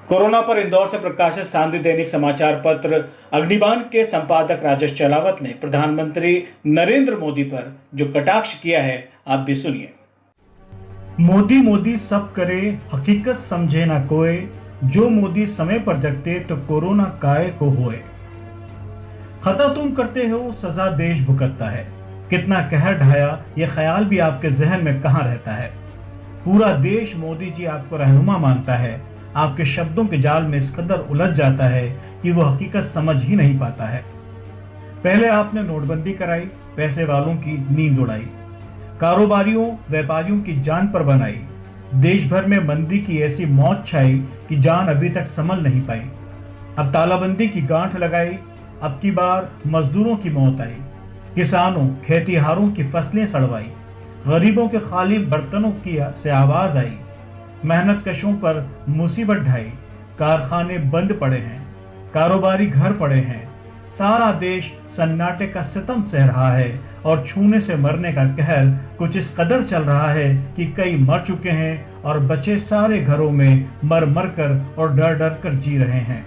Corona पर इंदौर से प्रकाशित सांदी दैनिक समाचार पत्र अग्निबाण के संपादक राजेश चलावत ने प्रधानमंत्री नरेंद्र मोदी पर जो कटाक्ष किया है, आप भी सुनिए। मोदी मोदी सब करे, हकीकत समझे ना कोई, जो मोदी समय पर जगते तो कोरोना काय को होए। खता तुम करते हो, सजा देश भुगतता है। कितना कहर ढाया ये ख्याल भी आपके जहन में कहां रहता है। पूरा देश मोदी जी आपको रहनुमा मानता है, आपके शब्दों के जाल में इस कदर उलझ जाता है कि वो हकीकत समझ ही नहीं पाता है। पहले आपने नोटबंदी कराई, पैसे वालों की नींद उड़ाई, कारोबारियों व्यापारियों की जान पर बनाई, देश भर में मंदी की ऐसी मौत छाई कि जान अभी तक संभल नहीं पाई। अब तालाबंदी की गांठ लगाई, अब की बार मजदूरों की मौत आई, किसानों खेतिहारों की फसलें सड़वाई, गरीबों के खाली बर्तनों की से आवाज आई, मेहनत कशों पर मुसीबत ढाई, कारखाने बंद पड़े हैं, कारोबारी घर पड़े हैं, सारा देश सन्नाटे का सितम सह रहा है और छूने से मरने का कहर कुछ इस कदर चल रहा है कि कई मर चुके हैं और बचे सारे घरों में मर मर कर और डर डर कर जी रहे हैं।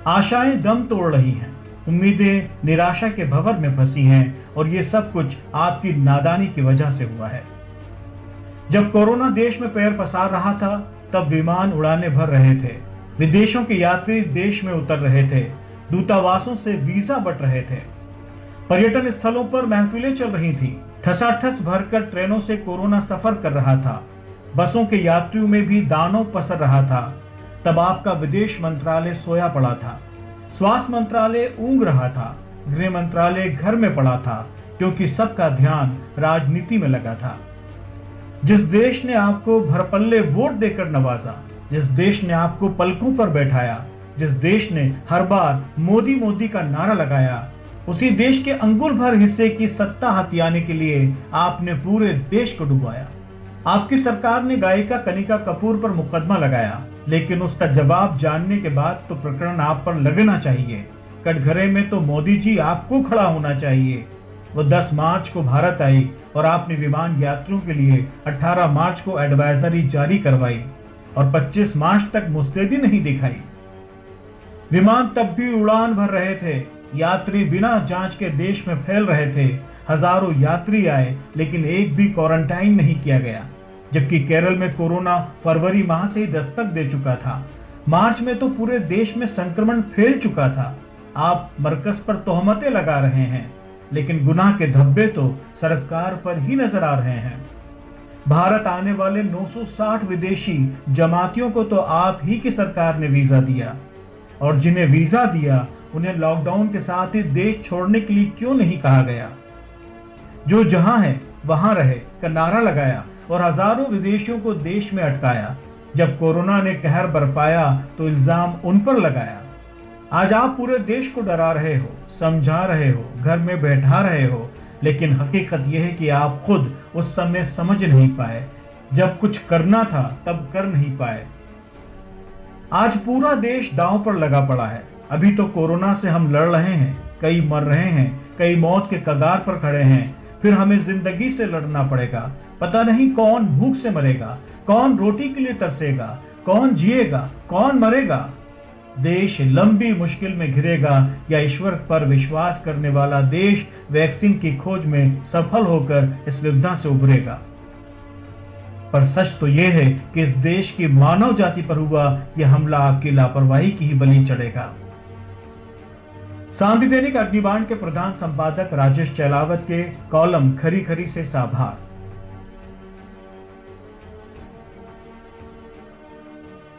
आशाएं दम तोड़ रही हैं, उम्मीदें निराशा के भंवर में फंसी हैं और ये सब कुछ आपकी नादानी की वजह से हुआ है। जब कोरोना देश में पैर पसार रहा था तब विमान उड़ाने भर रहे थे, विदेशों के यात्री देश में उतर रहे थे, दूतावासों से वीजा बट रहे थे, पर्यटन स्थलों पर महफिलें चल रही थी, ठसाठस भरकर ट्रेनों से कोरोना सफर कर रहा था, बसों के यात्रियों में भी दानव पसर रहा था। तब आपका विदेश मंत्रालय सोया पड़ा था, स्वास्थ्य मंत्रालय ऊंघ रहा था, गृह मंत्रालय घर में पड़ा था, क्योंकि सबका ध्यान राजनीति में लगा था। जिस देश ने आपको भरपल्ले वोट देकर नवाजा, जिस देश ने आपको पलकों पर बैठाया, जिस देश ने हर बार मोदी मोदी का नारा लगाया, उसी देश के अंगुल भर हिस्से की सत्ता हथियाने के लिए आपने पूरे देश को डुबाया। आपकी सरकार ने गायिका कनिका कपूर पर मुकदमा लगाया, लेकिन उसका जवाब जानने के बाद तो प्रकरण आप पर लगना चाहिए। कटघरे में तो मोदी जी आपको खड़ा होना चाहिए। वो 10 मार्च को भारत आई और आपने विमान यात्रियों के लिए 18 मार्च को एडवाइजरी जारी करवाई और 25 मार्च तक मुस्तैदी नहीं दिखाई। विमान तब भी उड़ान भर रहे थे, यात्री बिना जांच के देश में फैल रहे थे, हजारों यात्री आए लेकिन एक भी क्वारंटाइन नहीं किया गया। जबकि केरल में कोरोना फरवरी माह से ही दस्तक दे चुका था, मार्च में तो पूरे देश में संक्रमण फैल चुका था। आप मरकज पर तोहमतें लगा रहे हैं, लेकिन गुनाह के धब्बे तो सरकार पर ही नजर आ रहे हैं। भारत आने वाले 960 विदेशी जमातियों को तो आप ही की सरकार ने वीजा दिया, और जिन्हें वीजा दिया उन्हें लॉकडाउन के साथ ही देश छोड़ने के लिए क्यों नहीं कहा गया। जो जहां है वहां रहे का नारा लगाया और हजारों विदेशियों को देश में अटकाया। जब कोरोना ने कहर बरपाया तो इल्जाम उन पर लगाया। आज आप पूरे देश को डरा रहे हो, समझा रहे हो, घर में बैठा रहे हो, लेकिन हकीकत यह है कि आप खुद उस समय समझ नहीं पाए, जब कुछ करना था तब कर नहीं पाए। आज पूरा देश दांव पर लगा पड़ा है। अभी तो कोरोना से हम लड़ रहे हैं, कई मर रहे हैं, कई मौत के कगार पर खड़े हैं, फिर हमें जिंदगी से लड़ना पड़ेगा। पता नहीं कौन भूख से मरेगा, कौन रोटी के लिए तरसेगा, कौन जिएगा, कौन मरेगा। देश लंबी मुश्किल में घिरेगा या ईश्वर पर विश्वास करने वाला देश वैक्सीन की खोज में सफल होकर इस विपदा से उभरेगा। पर सच तो यह है कि इस देश की मानव जाति पर हुआ यह हमला आपकी लापरवाही की ही बलि चढ़ेगा। सांदी दैनिक अग्निबाण के प्रधान संपादक राजेश चलावत के कॉलम खरी खरी से साभार।